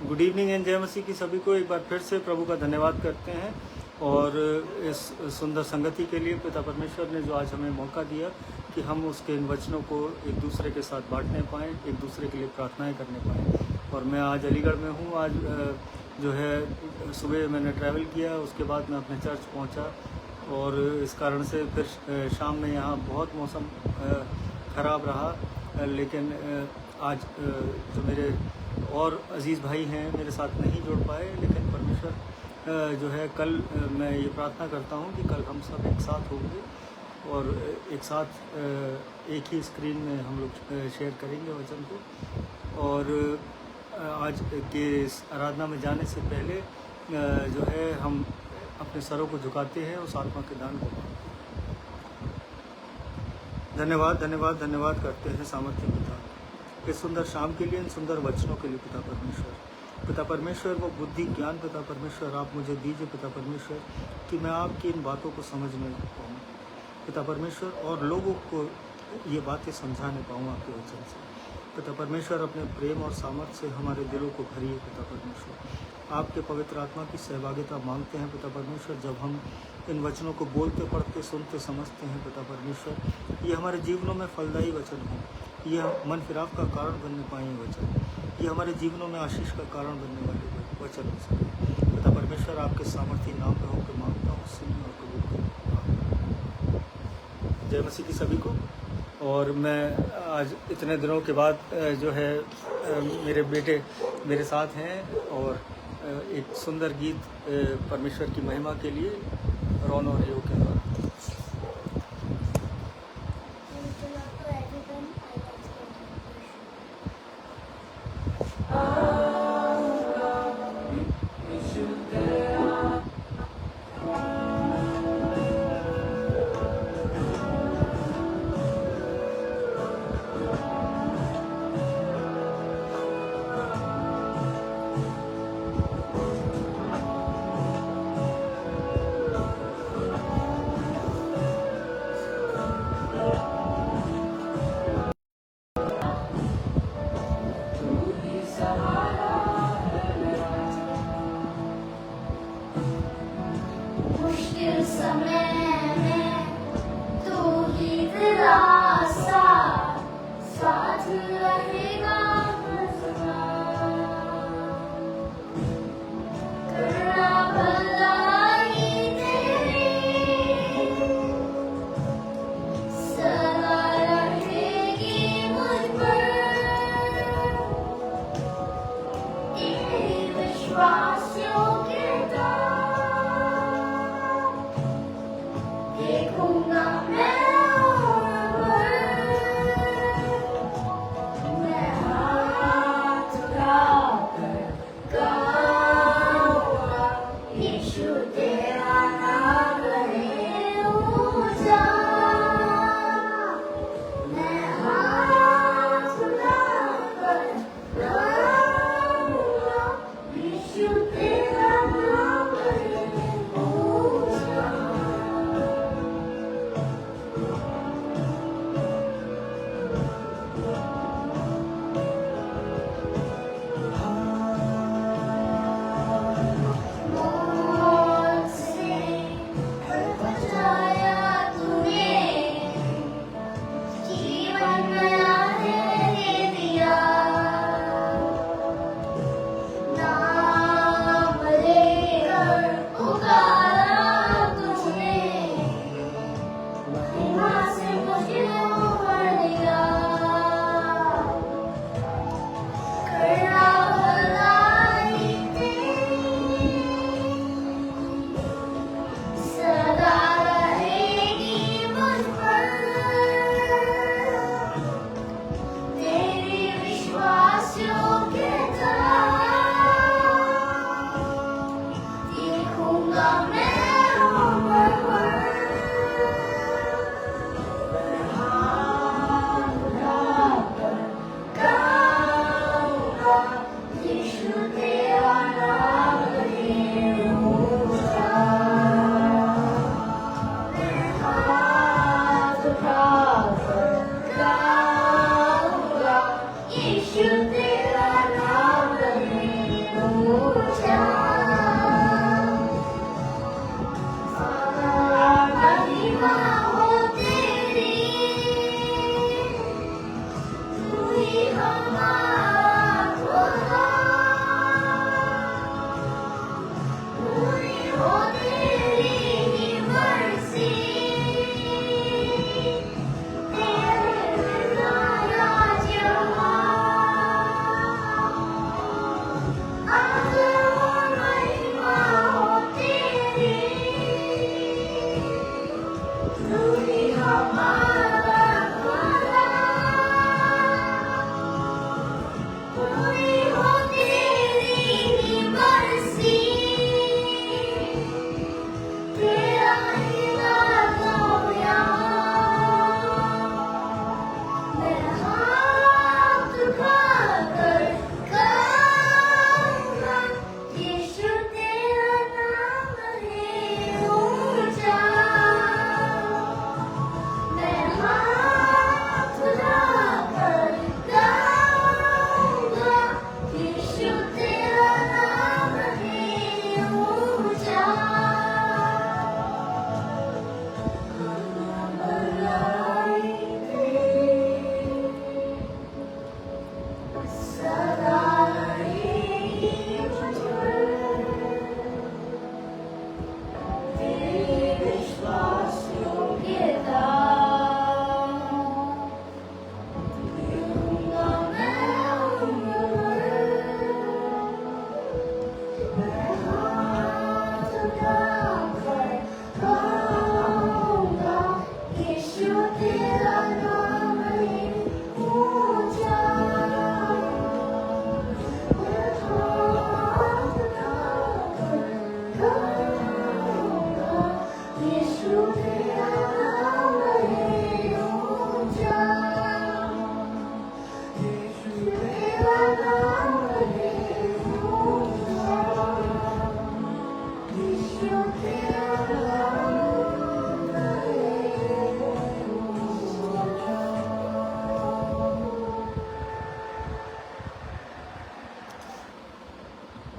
Good evening and जय मसीह की सभी को एक बार फिर से प्रभु का धन्यवाद करते हैं और इस सुंदर संगति के लिए पिता परमेश्वर ने जो आज हमें मौका दिया कि हम उसके इन वचनों को एक दूसरे के साथ बांटने पाएँ, एक दूसरे के लिए प्रार्थनाएं करने पाएँ। और मैं आज अलीगढ़ में हूँ। आज जो है सुबह मैंने ट्रैवल किया, उसके बाद मैं अपने चर्च पहुँचा और इस कारण से फिर शाम में यहाँ बहुत मौसम ख़राब रहा, लेकिन आज जो मेरे और अजीज़ भाई हैं मेरे साथ नहीं जुड़ पाए, लेकिन परमेश्वर जो है कल मैं ये प्रार्थना करता हूँ कि कल हम सब एक साथ होंगे और एक साथ एक ही स्क्रीन में हम लोग शेयर करेंगे वचन को। और आज के इस आराधना में जाने से पहले जो है हम अपने सरों को झुकाते हैं उस आत्मा के दान को। धन्यवाद धन्यवाद धन्यवाद करते हैं सामर्थ्य पिता इस सुंदर शाम के लिए, इन सुंदर वचनों के लिए। पिता परमेश्वर वो बुद्धि ज्ञान पिता परमेश्वर आप मुझे दीजिए पिता परमेश्वर कि मैं आपकी इन बातों को समझने पाऊँ पिता परमेश्वर, और लोगों को ये बातें समझाने पाऊँ आपके वचन से। पिता परमेश्वर अपने प्रेम और सामर्थ्य से हमारे दिलों को भरिए पिता परमेश्वर। आपके पवित्र आत्मा की सहभागिता मांगते हैं पिता परमेश्वर। जब हम इन वचनों को बोलते पढ़ते सुनते समझते हैं पिता परमेश्वर, ये हमारे जीवनों में फलदायी वचन हों, ये मन फिराव का कारण बनने पाए वचन, ये हमारे जीवनों में आशीष का कारण बनने वाले वचन हो सके पिता परमेश्वर। आपके सामर्थ्य नाम पे होकर मांगता हूँ, सुनिए और कबूल करें। जय मसीह की सभी को। और मैं आज इतने दिनों के बाद जो है मेरे बेटे मेरे साथ हैं और एक सुंदर गीत परमेश्वर की महिमा के लिए रौन और योग के द्वारा। You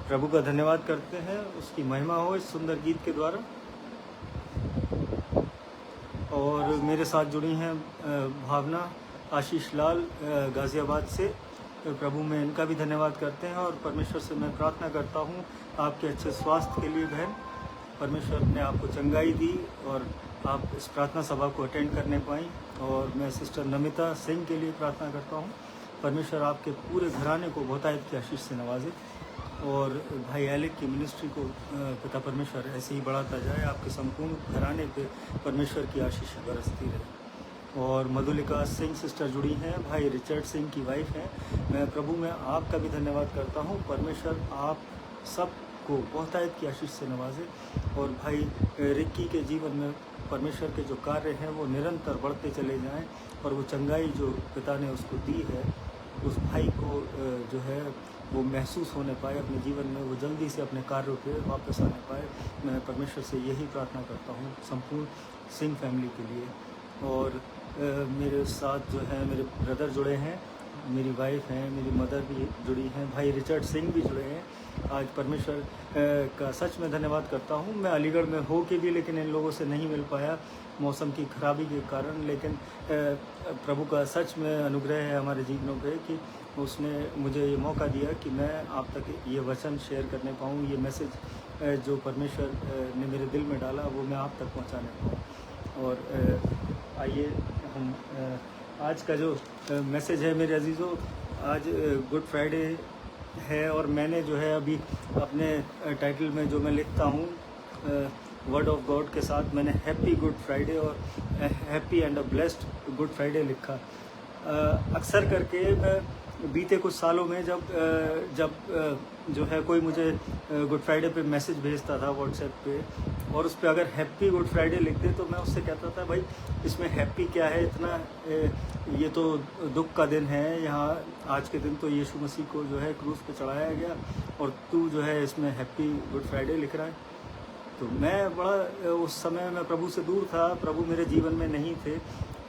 प्रभु का धन्यवाद करते हैं, उसकी महिमा हो इस सुंदर गीत के द्वारा। और मेरे साथ जुड़ी हैं भावना, आशीष लाल गाज़ियाबाद से। प्रभु में इनका भी धन्यवाद करते हैं और परमेश्वर से मैं प्रार्थना करता हूँ आपके अच्छे स्वास्थ्य के लिए। बहन, परमेश्वर ने आपको चंगाई दी और आप इस प्रार्थना सभा को अटेंड करने पाई। और मैं सिस्टर नमिता सिंह के लिए प्रार्थना करता हूँ, परमेश्वर आपके पूरे घराने को बहुतायत की आशीष से नवाजे और भाई एलिक की मिनिस्ट्री को पिता परमेश्वर ऐसे ही बढ़ाता जाए। आपके संपूर्ण घराने पे परमेश्वर की आशीष बरसती रहे। और मधुलिका सिंह सिस्टर जुड़ी हैं, भाई रिचर्ड सिंह की वाइफ हैं। मैं प्रभु में आपका भी धन्यवाद करता हूँ, परमेश्वर आप सबको बहुतायत की आशीष से नवाजे। और भाई रिक्की के जीवन में परमेश्वर के जो कार्य हैं वो निरंतर बढ़ते चले जाएं और वो चंगाई जो पिता ने उसको दी है उस भाई को जो है वो महसूस होने पाए अपने जीवन में, वो जल्दी से अपने कार्यों पे वापस आने पाए। मैं परमेश्वर से यही प्रार्थना करता हूँ संपूर्ण सिंह फैमिली के लिए। और मेरे साथ जो है मेरे ब्रदर जुड़े हैं, मेरी वाइफ हैं, मेरी मदर भी जुड़ी हैं, भाई रिचर्ड सिंह भी जुड़े हैं। आज परमेश्वर का सच में धन्यवाद करता हूँ। मैं अलीगढ़ में हो के भी लेकिन इन लोगों से नहीं मिल पाया मौसम की खराबी के कारण, लेकिन प्रभु का सच में अनुग्रह है हमारे जीवनों पे कि उसने मुझे ये मौका दिया कि मैं आप तक ये वचन शेयर करने पाऊँ, ये मैसेज जो परमेश्वर ने मेरे दिल में डाला वो मैं आप तक पहुँचाने पाऊँ। और आइए हम आज का जो मैसेज है मेरे अजीज़ों, आज गुड फ्राइडे है और मैंने जो है अभी अपने टाइटल में जो मैं लिखता हूँ वर्ड ऑफ गॉड के साथ मैंने हैप्पी गुड फ्राइडे और happy and a blessed good Friday लिखा। अक्सर करके मैं बीते कुछ सालों में जब जो है कोई मुझे गुड फ्राइडे पे मैसेज भेजता था व्हाट्सएप पे और उस पर अगर हैप्पी गुड फ्राइडे लिख दे तो मैं उससे कहता था भाई इसमें हैप्पी क्या है इतना, ये तो दुख का दिन है। यहाँ आज के दिन तो यीशु मसीह को जो है क्रूस पे चढ़ाया गया और तू जो है इसमें हैप्पी गुड फ्राइडे लिख रहा है। तो मैं बड़ा उस समय मैं प्रभु से दूर था, प्रभु मेरे जीवन में नहीं थे।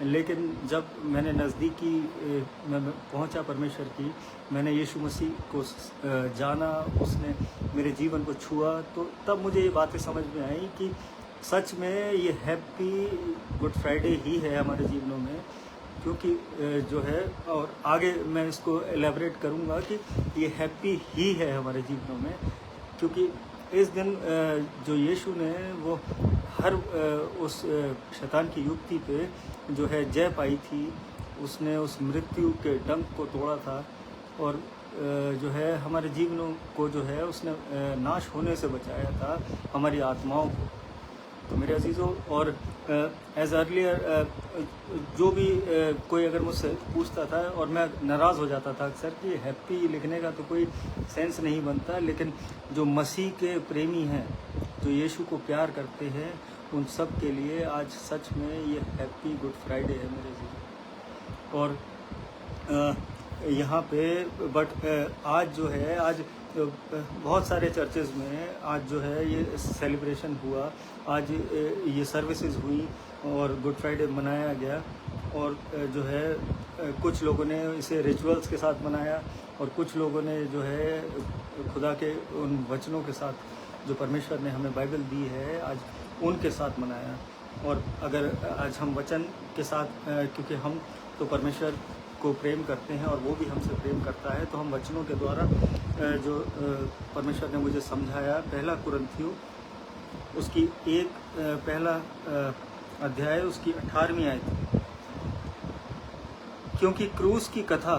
लेकिन जब मैंने नज़दीकी मैं पहुंचा परमेश्वर की, मैंने यीशु मसीह को जाना, उसने मेरे जीवन को छुआ, तो तब मुझे ये बातें समझ में आई कि सच में ये हैप्पी गुड फ्राइडे ही है हमारे जीवनों में। क्योंकि जो है और आगे मैं इसको एलेबरेट करूँगा कि ये हैप्पी ही है हमारे जीवनों में, क्योंकि इस दिन जो यीशु ने वो हर उस शैतान की युक्ति पे जो है जय पाई थी, उसने उस मृत्यु के डंक को तोड़ा था और जो है हमारे जीवनों को जो है उसने नाश होने से बचाया था, हमारी आत्माओं को। तो मेरे अजीज़ों, और एज अर्लियर जो भी कोई अगर मुझसे पूछता था और मैं नाराज़ हो जाता था अक्सर कि हैप्पी लिखने का तो कोई सेंस नहीं बनता, लेकिन जो मसीह के प्रेमी हैं, जो यीशु को प्यार करते हैं, उन सब के लिए आज सच में ये हैप्पी गुड फ्राइडे है मेरे अजीज़ों। और यहाँ पे आज जो है आज बहुत सारे चर्चेज़ में आज जो है ये सेलिब्रेशन हुआ, आज ये सर्विसेज हुई और गुड फ्राइडे मनाया गया। और जो है कुछ लोगों ने इसे रिचुअल्स के साथ मनाया और कुछ लोगों ने जो है खुदा के उन वचनों के साथ जो परमेश्वर ने हमें बाइबल दी है आज उनके साथ मनाया। और अगर आज हम वचन के साथ क्योंकि हम तो परमेश्वर को प्रेम करते हैं और वो भी हमसे प्रेम करता है, तो हम वचनों के द्वारा जो परमेश्वर ने मुझे समझाया, पहला कुरिन्थियों उसकी पहला अध्याय उसकी 18वीं आयत, क्योंकि क्रूस की कथा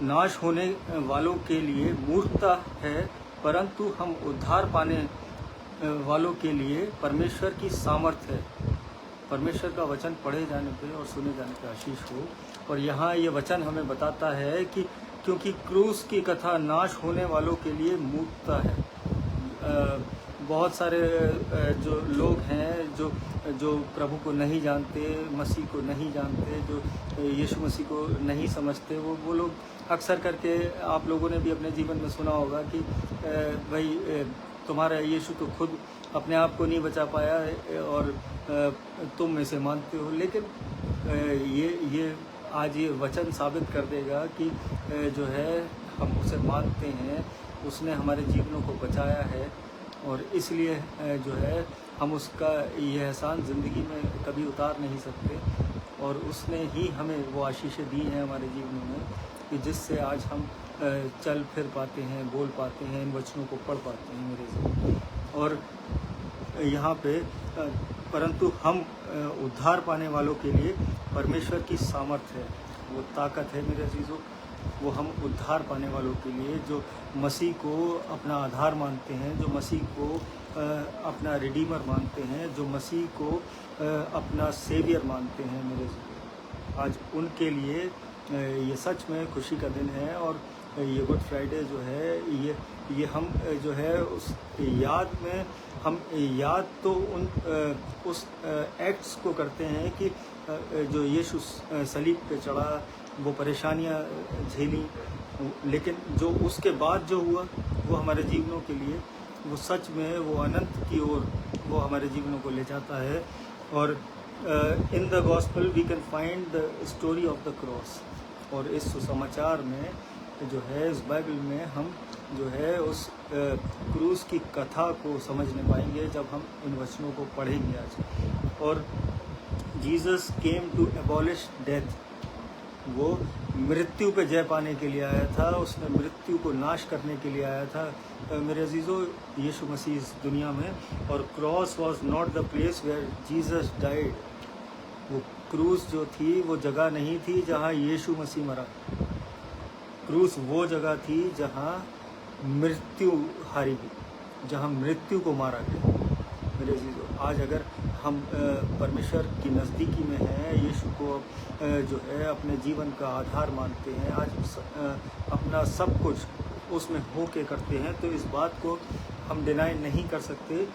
नाश होने वालों के लिए मूर्खता है, परंतु हम उद्धार पाने वालों के लिए परमेश्वर की सामर्थ्य है। परमेश्वर का वचन पढ़े जाने पे और सुने जाने पे आशीष हो। और यहाँ ये वचन हमें बताता है कि क्योंकि क्रूस की कथा नाश होने वालों के लिए मूर्खता है। बहुत सारे जो लोग हैं जो प्रभु को नहीं जानते, मसीह को नहीं जानते, जो यीशु मसीह को नहीं समझते, वो लोग अक्सर करके आप लोगों ने भी अपने जीवन में सुना होगा कि भाई तुम्हारा यीशु तो खुद अपने आप को नहीं बचा पाया और तुम इसे मानते हो। लेकिन ये आज ये वचन साबित कर देगा कि जो है हम उसे मानते हैं, उसने हमारे जीवनों को बचाया है, और इसलिए जो है हम उसका ये एहसान ज़िंदगी में कभी उतार नहीं सकते। और उसने ही हमें वो आशीषें दी हैं हमारे जीवनों में कि जिससे आज हम चल फिर पाते हैं, बोल पाते हैं, इन वचनों को पढ़ पाते हैं मेरे से। और यहाँ पे परंतु हम उद्धार पाने वालों के लिए परमेश्वर की सामर्थ है, वो ताकत है मेरे अजीज़ों। वो हम उद्धार पाने वालों के लिए जो मसीह को अपना आधार मानते हैं, जो मसीह को अपना रिडीमर मानते हैं, जो मसीह को अपना सेवियर मानते हैं मेरे अजीज़ों, आज उनके लिए ये सच में खुशी का दिन है। और ये गुड फ्राइडे जो है ये हम जो है उस याद में हम याद तो उस एक्ट्स को करते हैं कि जो यीशु सलीब पे चढ़ा, वो परेशानियां झेली, लेकिन जो उसके बाद जो हुआ वो हमारे जीवनों के लिए वो सच में वो अनंत की ओर वो हमारे जीवनों को ले जाता है। और in the gospel we can find the story of the cross. और इस सुसमाचार में जो है, इस बाइबल में हम जो है उस क्रूस की कथा को समझने पाएंगे जब हम इन वचनों को पढ़ेंगे आज। और Jesus came to abolish death, वो मृत्यु पे जय पाने के लिए आया था, उसने मृत्यु को नाश करने के लिए आया था मेरे अजीज़ों, यीशु मसीह इस दुनिया में। और cross was not the place where Jesus died, वो क्रूस जो थी वो जगह नहीं थी जहाँ यीशु मसीह मरा। क्रूस वो जगह थी जहाँ मृत्यु हारी गई, जहाँ मृत्यु को मारा गया मेरे अजीज़ों। आज अगर हम परमेश्वर की नज़दीकी में हैं, यीशु को जो है अपने जीवन का आधार मानते हैं, आज अपना सब कुछ उसमें हो के करते हैं, तो इस बात को हम डिनाई नहीं कर सकते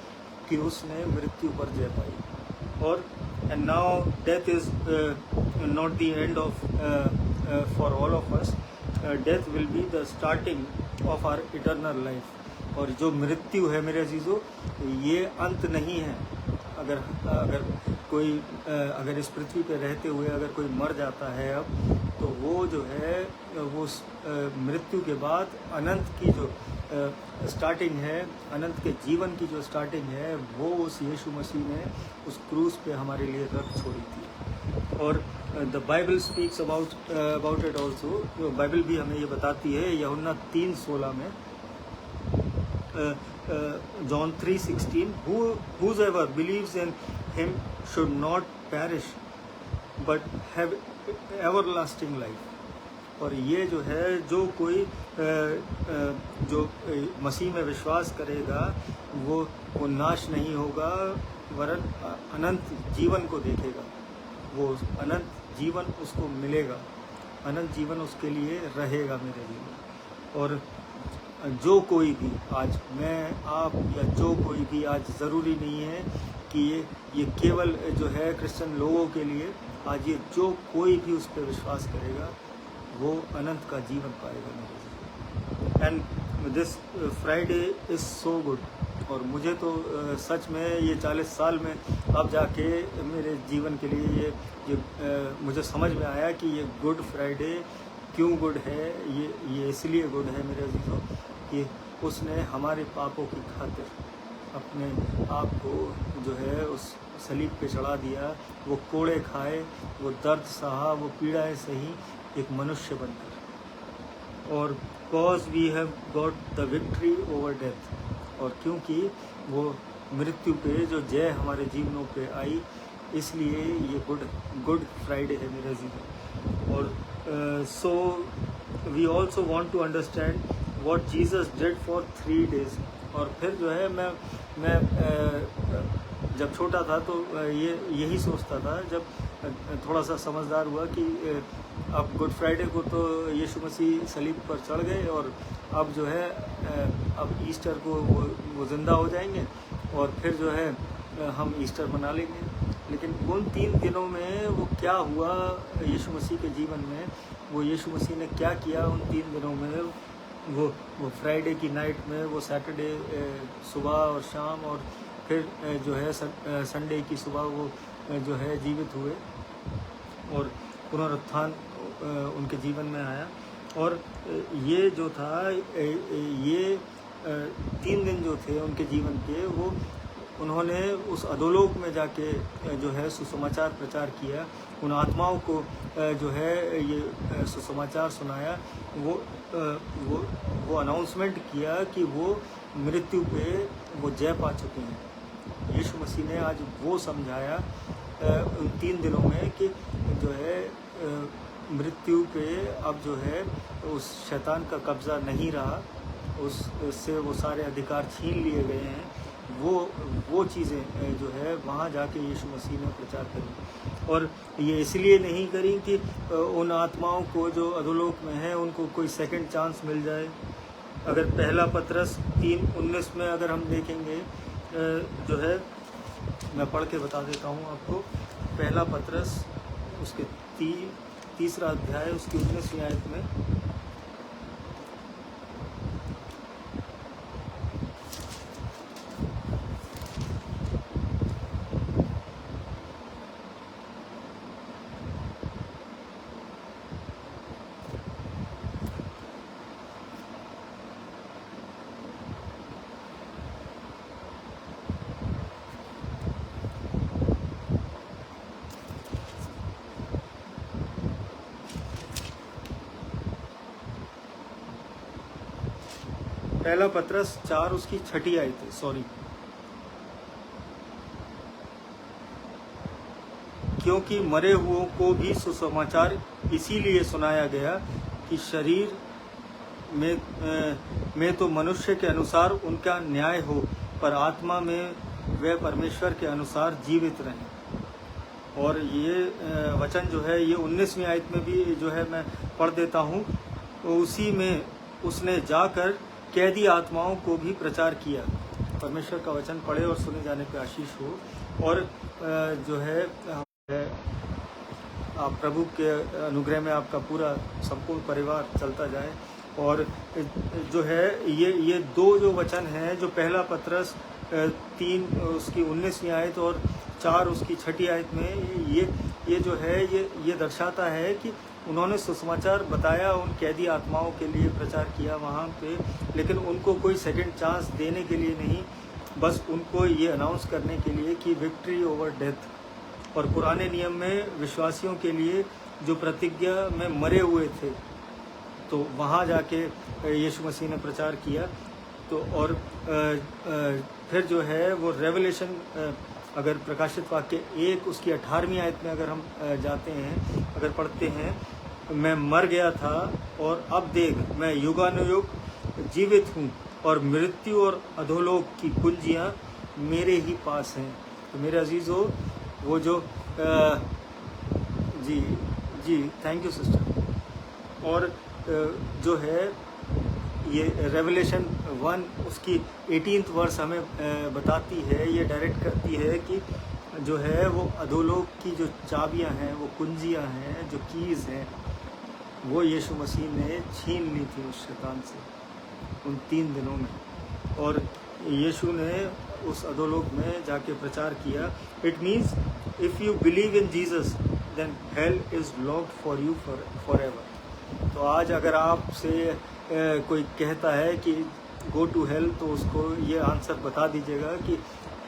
कि उसने मृत्यु पर जय पाई। और and now death is not the end of for all of us, death will be the starting of our eternal life. और जो मृत्यु है मेरे अजीज़ों, ये अंत नहीं है। अगर कोई अगर इस पृथ्वी पे रहते हुए अगर कोई मर जाता है अब, तो वो जो है वो मृत्यु के बाद अनंत की जो स्टार्टिंग है, अनंत के जीवन की जो स्टार्टिंग है, वो उस यीशु मसीह ने उस क्रूस पे हमारे लिए रख छोड़ी थी। और the Bible speaks about it also, Bible भी हमें ये बताती है यूहन्ना 3:16 में, John 3:16, whosoever believes in him should not perish but have everlasting life। और ये जो है जो कोई जो मसीह में विश्वास करेगा वो नाश नहीं होगा, वरन अनंत जीवन को देखेगा, वो अनंत जीवन उसको मिलेगा, अनंत जीवन उसके लिए रहेगा मेरे लिए। और जो कोई भी आज, मैं आप या जो कोई भी आज, ज़रूरी नहीं है कि ये केवल जो है क्रिश्चियन लोगों के लिए, आज ये जो कोई भी उस पर विश्वास करेगा वो अनंत का जीवन पाएगा मेरे। And this Friday is so good. और मुझे तो सच में ये 40 साल में अब जाके मेरे जीवन के लिए ये मुझे समझ में आया कि ये गुड फ्राइडे क्यों गुड है। ये इसलिए गुड है मेरे अजीज़ों कि उसने हमारे पापों की खातिर अपने आप को जो है उस सलीब पे चढ़ा दिया, वो कोड़े खाए, वो दर्द सहा, वो पीड़ाएं सही, एक मनुष्य बनकर। और cause we have got the victory over death, और क्योंकि वो मृत्यु पे जो जय हमारे जीवनों पे आई, इसलिए ये गुड फ्राइडे है मेरे जीवन। और so we also want to understand what Jesus did for 3 days। और फिर जो है मैं जब छोटा था तो यही सोचता था, जब थोड़ा सा समझदार हुआ कि अब गुड फ्राइडे को तो यीशु मसीह सलीब पर चढ़ गए, और अब जो है अब ईस्टर को वो ज़िंदा हो जाएंगे और फिर जो है हम ईस्टर मना लेंगे। लेकिन उन 3 दिनों में वो क्या हुआ यीशु मसीह के जीवन में, वो यीशु मसीह ने क्या किया उन 3 दिनों में, वो फ्राइडे की नाइट में, वो सैटरडे सुबह और शाम, और फिर जो है संडे की सुबह वो जो है जीवित हुए और पुनरुत्थान उनके जीवन में आया। और ये जो था ये 3 दिन जो थे उनके जीवन के, वो उन्होंने उस अधोलोक में जाके जो है सुसमाचार प्रचार किया, उन आत्माओं को जो है ये सुसमाचार सुनाया। वो अनाउंसमेंट किया कि वो मृत्यु पे वो जय पा चुके हैं। यीशु मसीह ने आज वो समझाया उन 3 दिनों में कि जो है मृत्यु पे अब जो है उस शैतान का कब्ज़ा नहीं रहा, उससे वो सारे अधिकार छीन लिए गए हैं। वो चीज़ें जो है वहाँ जाके यीशु मसीह ने प्रचार करी, और ये इसलिए नहीं करी कि उन आत्माओं को जो अधोलोक में हैं उनको कोई सेकंड चांस मिल जाए। अगर पहला पतरस 3:19 में अगर हम देखेंगे जो है, मैं पढ़ के बता देता हूँ आपको। पहला पतरस उसके तीसरा अध्याय उसकी 19वीं आयत में, पहला पतरस 4 उसकी 6ठी आयत है, सॉरी। क्योंकि मरे हुओं को भी सुसमाचार इसीलिए सुनाया गया कि शरीर में तो मनुष्य के अनुसार उनका न्याय हो, पर आत्मा में वे परमेश्वर के अनुसार जीवित रहें। और ये वचन जो है ये 19वीं आयत में भी जो है मैं पढ़ देता हूँ। उसी में उसने जाकर कैदी आत्माओं को भी प्रचार किया। परमेश्वर का वचन पढ़े और सुने जाने पे आशीष हो। और जो है आप प्रभु के अनुग्रह में आपका पूरा संपूर्ण परिवार चलता जाए। और जो है ये 2 जो वचन हैं, जो पहला पतरस 3 उसकी 19वीं आयत और 4 उसकी 6ठी आयत में, ये जो है ये दर्शाता है कि उन्होंने सुसमाचार बताया, उन कैदी आत्माओं के लिए प्रचार किया वहाँ पे, लेकिन उनको कोई सेकंड चांस देने के लिए नहीं, बस उनको ये अनाउंस करने के लिए कि विक्ट्री ओवर डेथ। और पुराने नियम में विश्वासियों के लिए जो प्रतिज्ञा में मरे हुए थे, तो वहाँ जाके यीशु मसीह ने प्रचार किया। तो और फिर जो है वो रेवलेशन, अगर प्रकाशित वाक्य 1 उसकी 18वीं आयत में अगर हम जाते हैं, अगर पढ़ते हैं, मैं मर गया था और अब देख मैं युगानुयुग जीवित हूँ, और मृत्यु और अधोलोक की कुंजियाँ मेरे ही पास हैं। तो मेरे अजीज़ों, वो जो जी थैंक यू सिस्टर। और जो है ये रेवलेशन 1 उसकी 18th वर्स हमें बताती है, ये डायरेक्ट करती है कि जो है वो अधोलोक की जो चाबियां हैं, वो कुंजियां हैं, जो कीज़ हैं, वो यीशु मसीह ने छीन ली थी उस शैतान से उन 3 दिनों में। और यीशु ने उस अधोलोक में जाके प्रचार किया। It means if you believe in Jesus then hell is locked for you forever. तो आज अगर आपसे कोई कहता है कि गो टू हेल, तो उसको ये आंसर बता दीजिएगा कि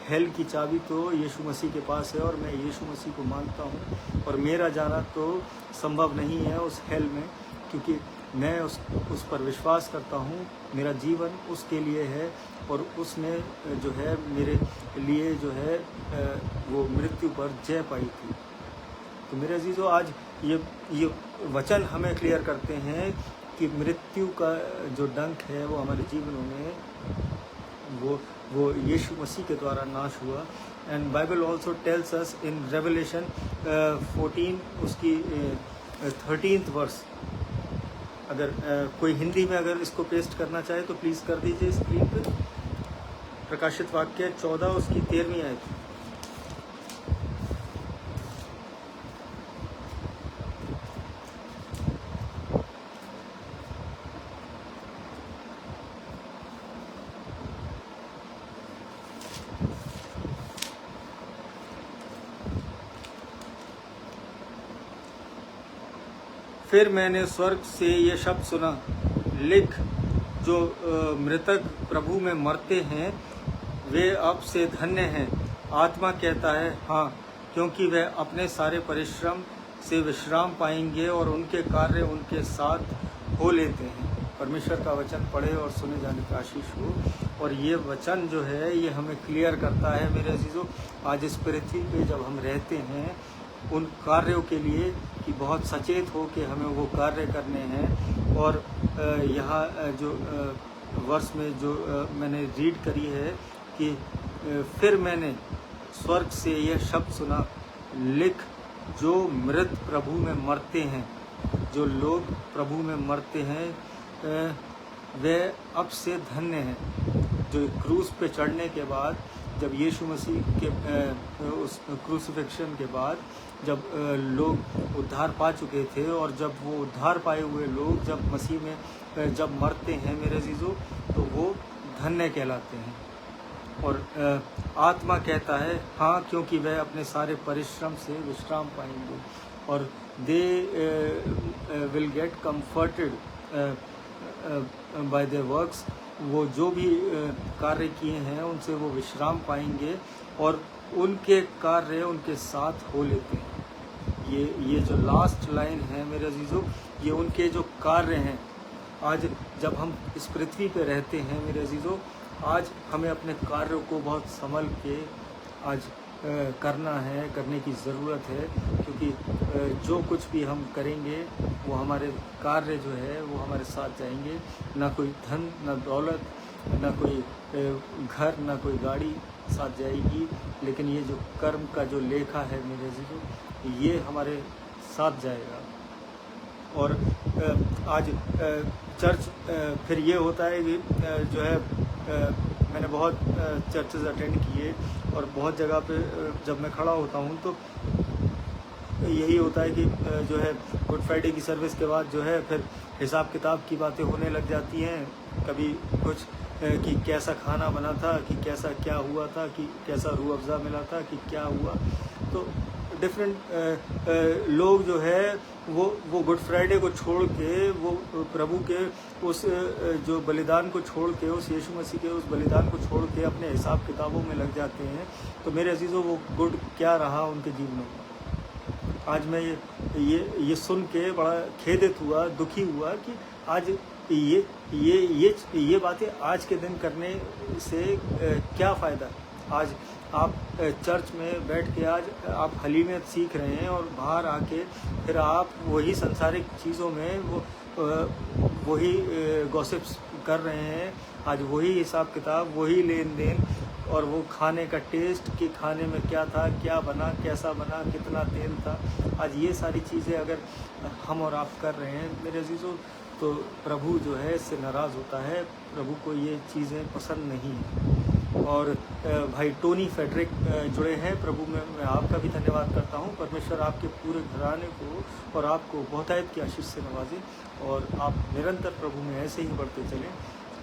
हेल की चाबी तो यीशु मसीह के पास है, और मैं यीशु मसीह को मानता हूँ, और मेरा जाना तो संभव नहीं है उस हेल में, क्योंकि मैं उस पर विश्वास करता हूँ। मेरा जीवन उसके लिए है, और उसने जो है मेरे लिए जो है वो मृत्यु पर जय पाई थी। तो मेरे अजीज़ों, आज ये वचन हमें क्लियर करते हैं कि मृत्यु का जो डंक है वो हमारे जीवनों में वो यीशु मसीह के द्वारा नाश हुआ। And Bible also tells us in revelation 14 उसकी 13th वर्स, अगर कोई हिंदी में अगर इसको पेस्ट करना चाहे तो प्लीज़ कर दीजिए स्क्रीन पे। प्रकाशित वाक्य 14 उसकी 13वीं आयत। फिर मैंने स्वर्ग से ये शब्द सुना, लिख, जो मृतक प्रभु में मरते हैं वे अब से धन्य हैं। आत्मा कहता है हाँ, क्योंकि वे अपने सारे परिश्रम से विश्राम पाएंगे और उनके कार्य उनके साथ हो लेते हैं। परमेश्वर का वचन पढ़े और सुने जाने की आशीष हो। और ये वचन जो है ये हमें क्लियर करता है मेरे अजीजों, आज इस पृथ्वी पे जब हम रहते हैं उन कार्यों के लिए कि बहुत सचेत हो कि हमें वो कार्य करने हैं। और यहाँ जो वर्ष में जो मैंने रीड करी है कि फिर मैंने स्वर्ग से यह शब्द सुना, लिख, जो मृत प्रभु में मरते हैं, जो लोग प्रभु में मरते हैं वे अब से धन्य हैं। जो क्रूस पे चढ़ने के बाद, जब यीशु मसीह के उस क्रूसिफिक्शन के बाद जब लोग उद्धार पा चुके थे और जब वो उद्धार पाए हुए लोग जब मसीह में जब मरते हैं मेरे अजीजों, तो वो धन्य कहलाते हैं। और आत्मा कहता है हाँ, क्योंकि वह अपने सारे परिश्रम से विश्राम पाएंगे और they will get comforted bye there works. वो जो भी कार्य किए हैं उनसे वो विश्राम पाएंगे और उनके कार्य उनके साथ हो लेते हैं। ये जो लास्ट लाइन है मेरे अजीजों, ये उनके जो कार्य हैं। आज जब हम इस पृथ्वी पे रहते हैं मेरे अजीजों, आज हमें अपने कार्यों को बहुत संभल के आज करना है, करने की ज़रूरत है, क्योंकि जो कुछ भी हम करेंगे वो हमारे कार्य जो है वो हमारे साथ जाएंगे। ना कोई धन, ना दौलत, ना कोई घर, ना कोई गाड़ी साथ जाएगी, लेकिन ये जो कर्म का जो लेखा है मेरे अजीजों, ये हमारे साथ जाएगा। और आज चर्च फिर ये होता है कि जो है मैंने बहुत चर्चेज अटेंड किए और बहुत जगह पे जब मैं खड़ा होता हूँ तो यही होता है कि जो है गुड फ्राइडे की सर्विस के बाद जो है फिर हिसाब किताब की बातें होने लग जाती हैं। कभी कुछ कि कैसा खाना बना था, कि कैसा क्या हुआ था, कि कैसा रूह अफ़ज़ा मिला था, कि क्या हुआ। तो डिफरेंट लोग जो है वो गुड फ्राइडे को छोड़ के, वो प्रभु के उस जो बलिदान को छोड़ के, उस यीशु मसीह के उस बलिदान को छोड़ के अपने हिसाब किताबों में लग जाते हैं। तो मेरे अजीज़ों, वो गुड क्या रहा उनके जीवन में। आज मैं ये सुन के बड़ा खेदित हुआ, दुखी हुआ कि आज ये बातें आज के दिन करने से क्या फ़ायदा। आज आप चर्च में बैठ के आज आप हलीमियत सीख रहे हैं और बाहर आके फिर आप वही सांसारिक चीज़ों में वही गॉसिप्स कर रहे हैं। आज वही हिसाब किताब, वही लेन देन और वो खाने का टेस्ट कि खाने में क्या था, क्या बना, कैसा बना, कितना तेल था। आज ये सारी चीज़ें अगर हम और आप कर रहे हैं मेरे अजीज़ों, तो प्रभु जो है इससे नाराज़ होता है। प्रभु को ये चीज़ें पसंद नहीं है। और भाई टोनी फेडरिक जुड़े हैं प्रभु में, मैं आपका भी धन्यवाद करता हूँ। परमेश्वर आपके पूरे घराने को और आपको बहुतायत की आशीष से नवाजे और आप निरंतर प्रभु में ऐसे ही बढ़ते चलें।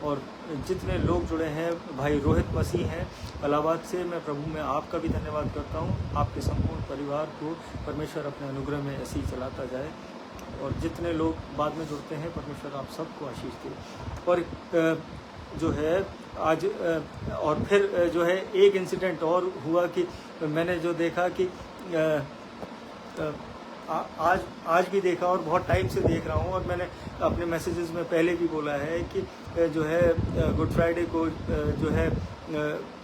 और जितने लोग जुड़े हैं, भाई रोहित मसीह हैं इलाहाबाद से, मैं प्रभु में आपका भी धन्यवाद करता हूँ। आपके संपूर्ण परिवार को परमेश्वर अपने अनुग्रह में ऐसे ही चलाता जाए। और जितने लोग बाद में जुड़ते हैं, परमेश्वर आप सबको आशीष दे। और जो है आज और फिर जो है एक इंसिडेंट और हुआ कि मैंने जो देखा कि आज भी देखा और बहुत टाइम से देख रहा हूँ, और मैंने अपने मैसेजेस में पहले भी बोला है कि जो है गुड फ्राइडे को जो है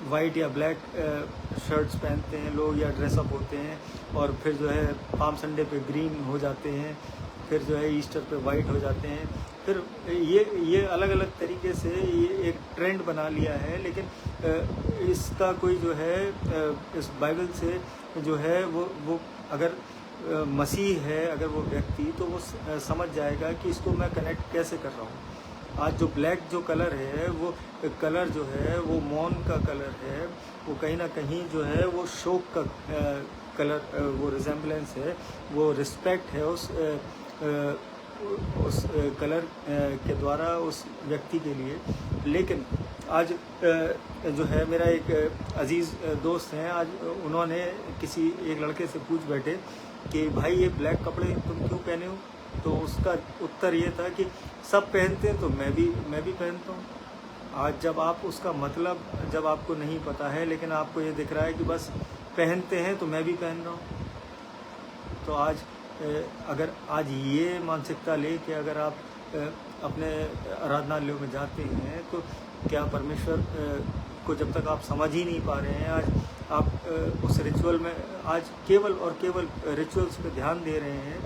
वाइट या ब्लैक शर्ट्स पहनते हैं लोग या ड्रेसअप होते हैं, और फिर जो है पाम संडे पे ग्रीन हो जाते हैं, फिर जो है ईस्टर पे वाइट हो जाते हैं। फिर ये अलग अलग तरीके से ये एक ट्रेंड बना लिया है। लेकिन इसका कोई जो है इस बाइबल से जो है वो अगर मसीह है, अगर वो व्यक्ति, तो वो समझ जाएगा कि इसको मैं कनेक्ट कैसे कर रहा हूँ। आज जो ब्लैक जो कलर है, वो कलर जो है वो मौन का कलर है, वो कहीं ना कहीं जो है वो शोक का कलर, वो रिजेम्बलेंस है, वो रिस्पेक्ट है उस कलर के द्वारा उस व्यक्ति के लिए। लेकिन आज जो है मेरा एक अजीज़ दोस्त हैं, आज उन्होंने किसी एक लड़के से पूछ बैठे कि भाई ये ब्लैक कपड़े तुम क्यों पहने हो। तो उसका उत्तर ये था कि सब पहनते हैं तो मैं भी पहनता हूँ। आज जब आप उसका मतलब जब आपको नहीं पता है, लेकिन आपको ये दिख रहा है कि बस पहनते हैं तो मैं भी पहन रहा हूँ। तो आज अगर आज ये मानसिकता ले कि अगर आप अपने आराधनालयों में जाते हैं तो क्या परमेश्वर को जब तक आप समझ ही नहीं पा रहे हैं, आज आप उस रिचुअल में आज केवल और केवल रिचुअल्स पे ध्यान दे रहे हैं,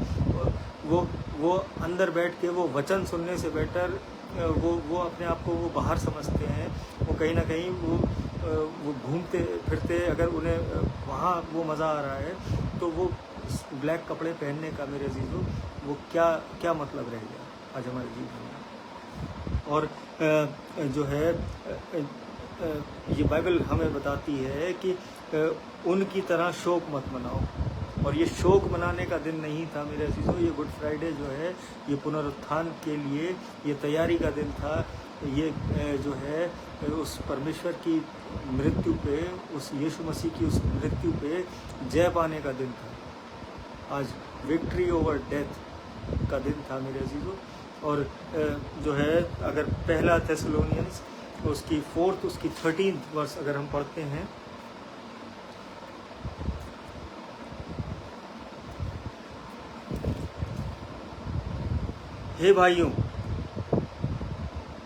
वो अंदर बैठ के वो वचन सुनने से बेटर वो अपने आप को वो बाहर समझते हैं। वो कहीं ना कहीं वो घूमते फिरते अगर उन्हें वहाँ वो मज़ा आ रहा है तो वो ब्लैक कपड़े पहनने का मेरे अजीज़ों वो क्या मतलब रह गया आज हमारे जीवन में। और जो है ये बाइबल हमें बताती है कि उनकी तरह शोक मत मनाओ। और ये शोक मनाने का दिन नहीं था मेरे अजीज़ों, ये गुड फ्राइडे जो है ये पुनरुत्थान के लिए ये तैयारी का दिन था। ये जो है उस परमेश्वर की मृत्यु पे, उस यीशु मसीह की उस मृत्यु पे जय पाने का दिन था। आज विक्ट्री ओवर डेथ का दिन था मेरे अजीज़ों। और जो है अगर पहला थेसलोनियंस उसकी 4th उसकी 13th वर्स अगर हम पढ़ते हैं, हे भाइयों,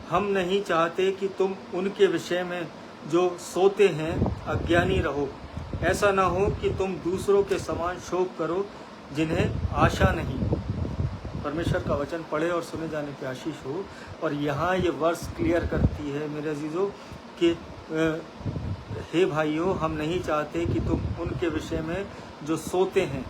हम नहीं चाहते कि तुम उनके विषय में जो सोते हैं अज्ञानी रहो। ऐसा ना हो कि तुम दूसरों के समान शोक करो जिन्हें आशा नहीं। परमेश्वर का वचन पढ़े और सुने जाने की आशीष हो। और यहाँ ये वर्स क्लियर करती है मेरे अजीज़ों कि हे भाइयों, हम नहीं चाहते कि तुम उनके विषय में जो सोते हैं,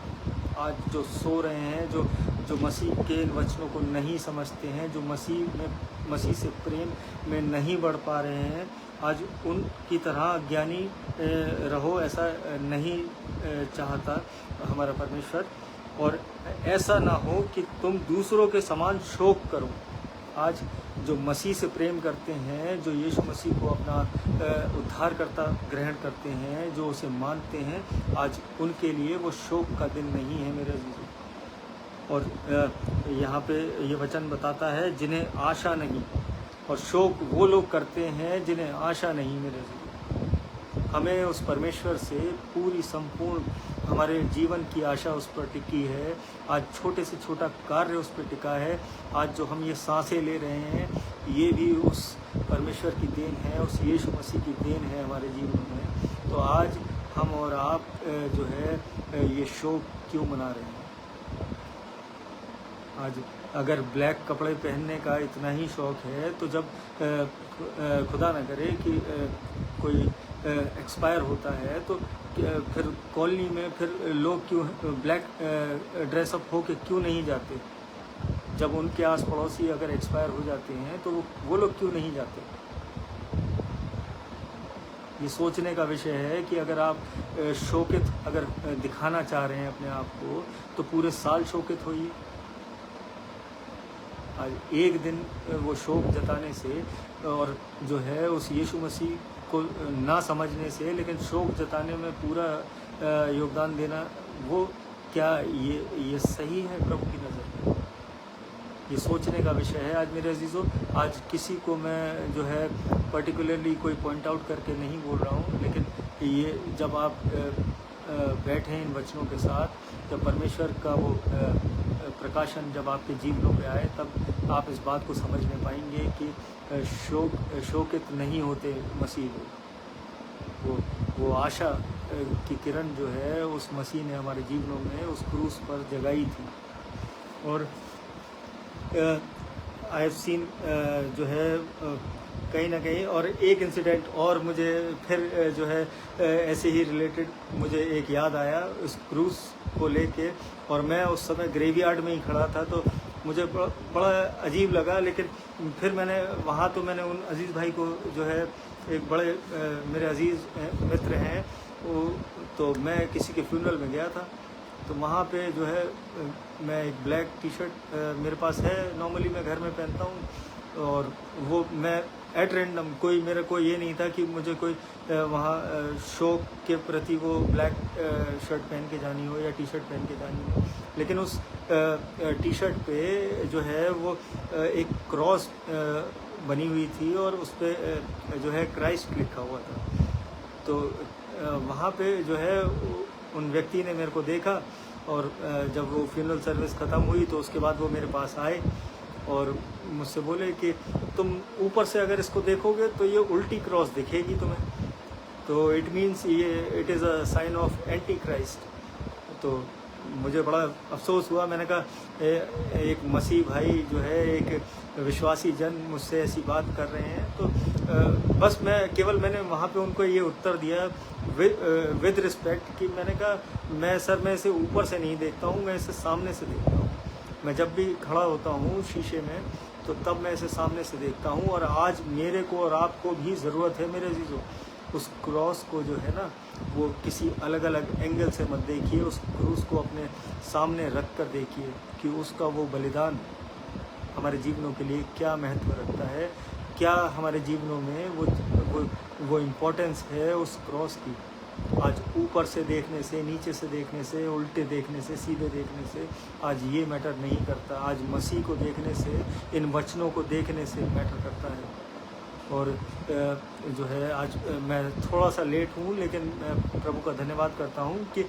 आज जो सो रहे हैं, जो मसीह के इन वचनों को नहीं समझते हैं, जो मसीह से प्रेम में नहीं बढ़ पा रहे हैं, आज उनकी तरह अज्ञानी रहो। ऐसा नहीं चाहता हमारा परमेश्वर। और ऐसा ना हो कि तुम दूसरों के समान शोक करो। आज जो मसीह से प्रेम करते हैं, जो यीशु मसीह को अपना उद्धारकर्ता ग्रहण करते हैं, जो उसे मानते हैं, आज उनके लिए वो शोक का दिन नहीं है मेरे अजीज़ों। और यहाँ पे ये वचन बताता है जिन्हें आशा नहीं। और शोक वो लोग करते हैं जिन्हें आशा नहीं मेरे अजीज़ों। हमें उस परमेश्वर से पूरी संपूर्ण हमारे जीवन की आशा उस पर टिकी है। आज छोटे से छोटा कार्य उस पर टिका है। आज जो हम ये सांसें ले रहे हैं, ये भी उस परमेश्वर की देन है, उस यीशु मसीह की देन है हमारे जीवन में। तो आज हम और आप जो है ये शोक क्यों मना रहे हैं? आज अगर ब्लैक कपड़े पहनने का इतना ही शौक़ है तो जब खुदा न करे कि कोई एक्सपायर होता है तो फिर कॉलोनी में फिर लोग क्यों ब्लैक ड्रेसअप होके क्यों नहीं जाते? जब उनके आस पड़ोसी अगर एक्सपायर हो जाते हैं तो वो लोग क्यों नहीं जाते? ये सोचने का विषय है कि अगर आप शोकित अगर दिखाना चाह रहे हैं अपने आप को तो पूरे साल शोकित होइए। आज एक दिन वो शोक जताने से और जो है उस यीशु मसीह को ना समझने से, लेकिन शोक जताने में पूरा योगदान देना, वो क्या ये सही है प्रभु की नज़र में? ये सोचने का विषय है आज मेरे अजीज़ों। आज किसी को मैं जो है पर्टिकुलरली कोई पॉइंट आउट करके नहीं बोल रहा हूँ, लेकिन ये जब आप बैठे इन वचनों के साथ, जब परमेश्वर का वो प्रकाशन जब आपके जीवनों पे आए, तब आप इस बात को समझ में पाएंगे कि शोकित नहीं होते मसीह लोग। वो आशा की किरण जो है उस मसीह ने हमारे जीवनों में उस क्रूस पर जगाई थी। और आई हैव सीन जो है कहीं ना कहीं, और एक इंसिडेंट और मुझे फिर जो है ऐसे ही रिलेटेड मुझे एक याद आया उस क्रूस को लेके। और मैं उस समय ग्रेवयार्ड में ही खड़ा था तो मुझे बड़ा अजीब लगा, लेकिन फिर मैंने वहाँ तो मैंने उन अजीज़ भाई को जो है एक बड़े मेरे अजीज़ मित्र हैं, वो तो मैं किसी के फ्यूनरल में गया था। तो वहाँ पे जो है मैं एक ब्लैक टी शर्ट मेरे पास है, नॉर्मली मैं घर में पहनता हूँ, और वो मैं एट रैंडम, कोई मेरे को ये नहीं था कि मुझे कोई वहाँ शो के प्रति वो ब्लैक शर्ट पहन के जानी हो या टी शर्ट पहन के जानी हो, लेकिन उस टी शर्ट पे जो है वो एक क्रॉस बनी हुई थी और उस पर जो है क्राइस्ट लिखा हुआ था। तो वहाँ पे जो है उन व्यक्ति ने मेरे को देखा और जब वो फ्यूनरल सर्विस ख़त्म हुई तो उसके बाद वो मेरे पास आए और मुझसे बोले कि तुम ऊपर से अगर इसको देखोगे तो ये उल्टी क्रॉस दिखेगी तुम्हें, तो इट मीन्स ये it is a sign of antichrist. तो मुझे बड़ा अफसोस हुआ। मैंने कहा एक मसीह भाई जो है, एक विश्वासी जन मुझसे ऐसी बात कर रहे हैं, तो बस मैंने वहाँ पे उनको ये उत्तर दिया विद रिस्पेक्ट कि मैंने कहा मैं इसे ऊपर से नहीं देखता हूँ, मैं इसे सामने से देखता हूँ। मैं जब भी खड़ा होता हूँ शीशे में तो तब मैं इसे सामने से देखता हूँ, और आज मेरे को और आपको भी ज़रूरत है मेरे अजीज़ों, उस क्रॉस को जो है ना वो किसी अलग अलग एंगल से मत देखिए, उस क्रूस को अपने सामने रख कर देखिए कि उसका वो बलिदान हमारे जीवनों के लिए क्या महत्व रखता है, क्या हमारे जीवनों में वो इम्पोर्टेंस है उस क्रॉस की। आज ऊपर से देखने से, नीचे से देखने से, उल्टे देखने से, सीधे देखने से आज ये मैटर नहीं करता। आज मसीह को देखने से, इन वचनों को देखने से मैटर करता है। और जो है आज मैं थोड़ा सा लेट हूँ, लेकिन मैं प्रभु का धन्यवाद करता हूँ कि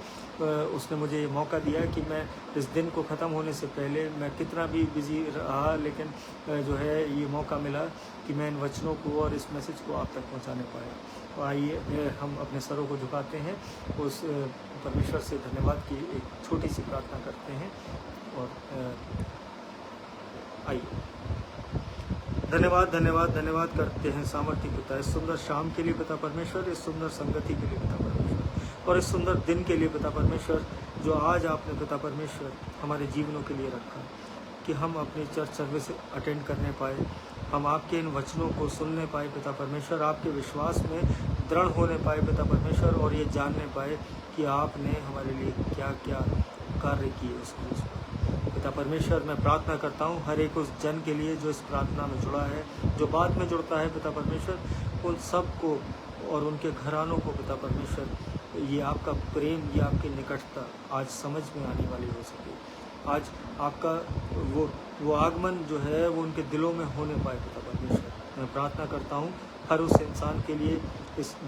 उसने मुझे ये मौका दिया कि मैं इस दिन को ख़त्म होने से पहले, मैं कितना भी बिज़ी रहा, लेकिन जो है ये मौका मिला कि मैं इन वचनों को और इस मैसेज को आप तक पहुँचाने पाया। तो आइए हम अपने सरों को झुकाते हैं, उस परमेश्वर से धन्यवाद की एक छोटी सी प्रार्थना करते हैं। और आइए धन्यवाद धन्यवाद धन्यवाद करते हैं सामर्थ्य पिता, इस सुंदर शाम के लिए पिता परमेश्वर, इस सुंदर संगति के लिए पिता परमेश्वर, और इस सुंदर दिन के लिए पिता परमेश्वर जो आज आपने पिता परमेश्वर हमारे जीवनों के लिए रखा, कि हम अपनी चर्च सर्विस अटेंड करने पाए, हम आपके इन वचनों को सुनने पाए पिता परमेश्वर, आपके विश्वास में दृढ़ होने पाए पिता परमेश्वर, और ये जानने पाए कि आपने हमारे लिए क्या क्या कार्य किए उस क्रूस पर। पिता परमेश्वर मैं प्रार्थना करता हूँ हर एक उस जन के लिए जो इस प्रार्थना में जुड़ा है, जो बाद में जुड़ता है पिता परमेश्वर, उन सब को और उनके घरानों को पिता परमेश्वर ये आपका प्रेम, ये आपकी निकटता आज समझ में आने वाली हो सके। आज आपका वो आगमन जो है वो उनके दिलों में होने पाए पिता परमेश्वर। मैं प्रार्थना करता हूँ हर उस इंसान के लिए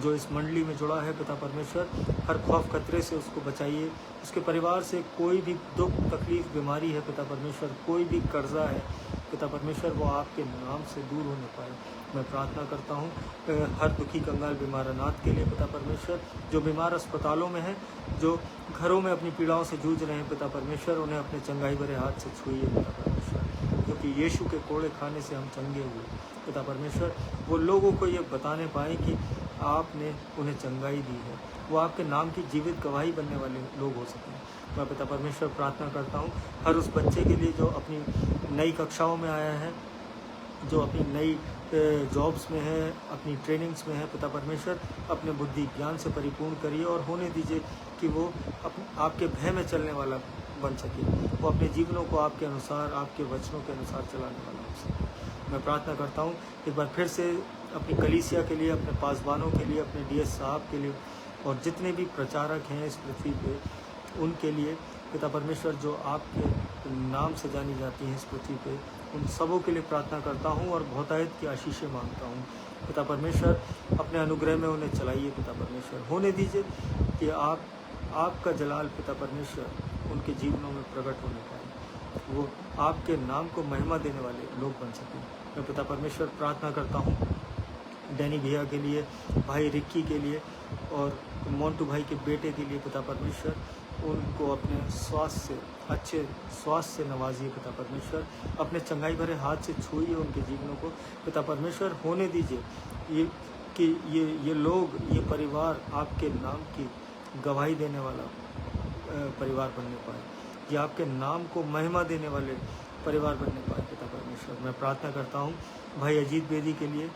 जो इस मंडली में जुड़ा है पिता परमेश्वर, हर खौफ खतरे से उसको बचाइए, उसके परिवार से कोई भी दुख तकलीफ बीमारी है पिता परमेश्वर, कोई भी कर्जा है पिता परमेश्वर, वो आपके नाम से दूर होने पाए। मैं प्रार्थना करता हूँ हर दुखी कंगाल बीमार अनाथ के लिए पिता परमेश्वर, जो बीमार अस्पतालों में हैं, जो घरों में अपनी पीड़ाओं से जूझ रहे हैं पिता परमेश्वर, उन्हें अपने चंगाई भरे हाथ से छुइए पिता परमेश्वर, क्योंकि यीशु के कोड़े खाने से हम चंगे हुए पिता परमेश्वर। वो लोगों को ये बताने पाएँ कि आपने उन्हें चंगाई दी है, वो आपके नाम की जीवित गवाही बनने वाले लोग हो सकें। मैं पिता परमेश्वर प्रार्थना करता हूँ हर उस बच्चे के लिए जो अपनी नई कक्षाओं में आया है, जो अपनी नई जॉब्स में है, अपनी ट्रेनिंग्स में है पिता परमेश्वर, अपने बुद्धि ज्ञान से परिपूर्ण करिए और होने दीजिए कि वो आपके भय में चलने वाला बन सके, वो अपने जीवनों को आपके अनुसार, आपके वचनों के अनुसार चलाने वाला हो सके। मैं प्रार्थना करता हूँ एक बार फिर से अपनी कलीसिया के लिए, अपने पासवानों के लिए, अपने डीएस साहब के लिए, और जितने भी प्रचारक हैं इस पृथ्वी पे उनके लिए पिता परमेश्वर, जो आपके नाम से जानी जाती हैं इस पृथ्वी पे, उन सबों के लिए प्रार्थना करता हूँ और बहुतायत की आशीषें मांगता हूँ पिता परमेश्वर। अपने अनुग्रह में उन्हें चलाइए पिता परमेश्वर, होने दीजिए कि आपका जलाल पिता परमेश्वर उनके जीवनों में प्रकट होने पाए, वो आपके नाम को महिमा देने वाले लोग बन सकें। मैं पिता परमेश्वर प्रार्थना करता हूँ डैनी भैया के लिए, भाई रिक्की के लिए और मोन्टू भाई के बेटे के लिए पिता परमेश्वर, उनको अपने स्वास्थ्य से, अच्छे स्वास्थ्य से नवाजिए पिता परमेश्वर, अपने चंगाई भरे हाथ से छूइए उनके जीवनों को पिता परमेश्वर। होने दीजिए ये लोग, ये परिवार आपके नाम की गवाही देने वाला परिवार बनने पाए, ये आपके नाम को महिमा देने वाले परिवार बनने पाए पिता परमेश्वर। मैं प्रार्थना करता हूँ भाई अजीत बेदी के लिए,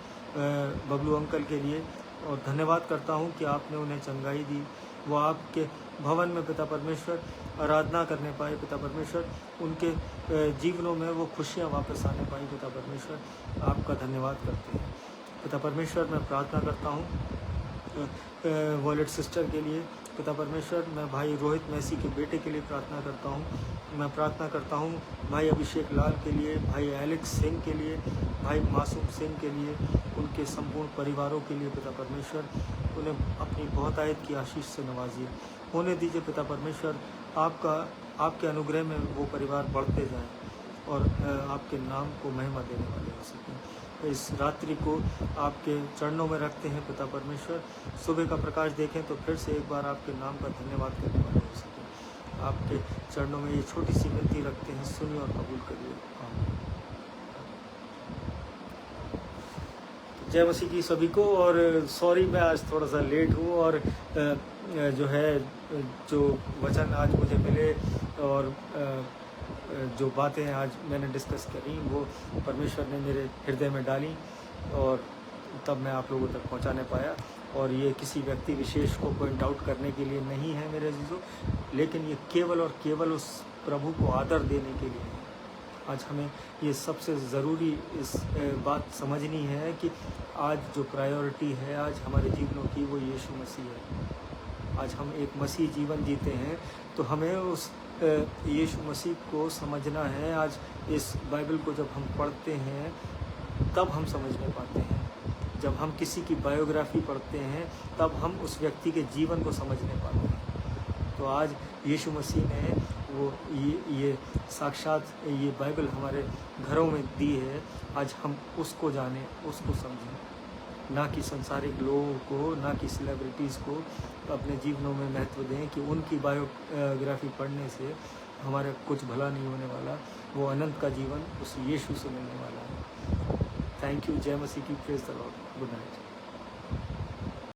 बबलू अंकल के लिए, और धन्यवाद करता हूँ कि आपने उन्हें चंगाई दी, वो आपके भवन में पिता परमेश्वर आराधना करने पाए पिता परमेश्वर, उनके जीवनों में वो खुशियाँ वापस आने पाई पिता परमेश्वर। आपका धन्यवाद करते हैं पिता परमेश्वर, मैं प्रार्थना करता हूँ वॉलेट सिस्टर के लिए। पिता परमेश्वर, मैं भाई रोहित मैसी के बेटे के लिए प्रार्थना करता हूँ। मैं प्रार्थना करता हूँ भाई अभिषेक लाल के लिए, भाई एलेक्स सिंह के लिए, भाई मासूम सिंह के लिए, उनके संपूर्ण परिवारों के लिए। पिता परमेश्वर, उन्हें अपनी बहुतायत की आशीष से नवाजिए, होने दीजिए। पिता परमेश्वर, आपके अनुग्रह में वो परिवार बढ़ते जाएं और आपके नाम को महिमा देने वाले हो सकें। इस रात्रि को आपके चरणों में रखते हैं पिता परमेश्वर। सुबह का प्रकाश देखें तो फिर से एक बार आपके नाम का धन्यवाद करने वाले हो सकें। आपके चरणों में ये छोटी सी विनती रखते हैं, सुनिए और कबूल करिए। आमीन। जय मसीह की सभी को। और सॉरी, मैं आज थोड़ा सा लेट हूँ और जो है जो वचन आज मुझे मिले और जो बातें आज मैंने डिस्कस करी वो परमेश्वर ने मेरे हृदय में डाली और तब मैं आप लोगों तक पहुंचा नहीं पाया। और ये किसी व्यक्ति विशेष को पॉइंट आउट करने के लिए नहीं है मेरे अजीजों, लेकिन ये केवल और केवल उस प्रभु को आदर देने के लिए है। आज हमें ये सबसे ज़रूरी इस बात समझनी है कि आज जो प्रायोरिटी है आज हमारे जीवनों की, वो यीशु मसीह है। आज हम एक मसीह जीवन जीते हैं तो हमें उस यीशु मसीह को समझना है। आज इस बाइबल को जब हम पढ़ते हैं तब हम समझ में पाते हैं। जब हम किसी की बायोग्राफी पढ़ते हैं तब हम उस व्यक्ति के जीवन को समझने पाते हैं। तो आज यीशु मसीह ने वो ये साक्षात ये बाइबल हमारे घरों में दी है। आज हम उसको जानें, उसको समझें, ना कि संसारिक लोगों को, ना कि सेलिब्रिटीज़ को अपने जीवनों में महत्व दें कि उनकी बायोग्राफी पढ़ने से हमारा कुछ भला नहीं होने वाला। वो अनंत का जीवन उस यीशु से मिलने वाला है। Thank you. जय मसीह की। Praise the Lord. Good night.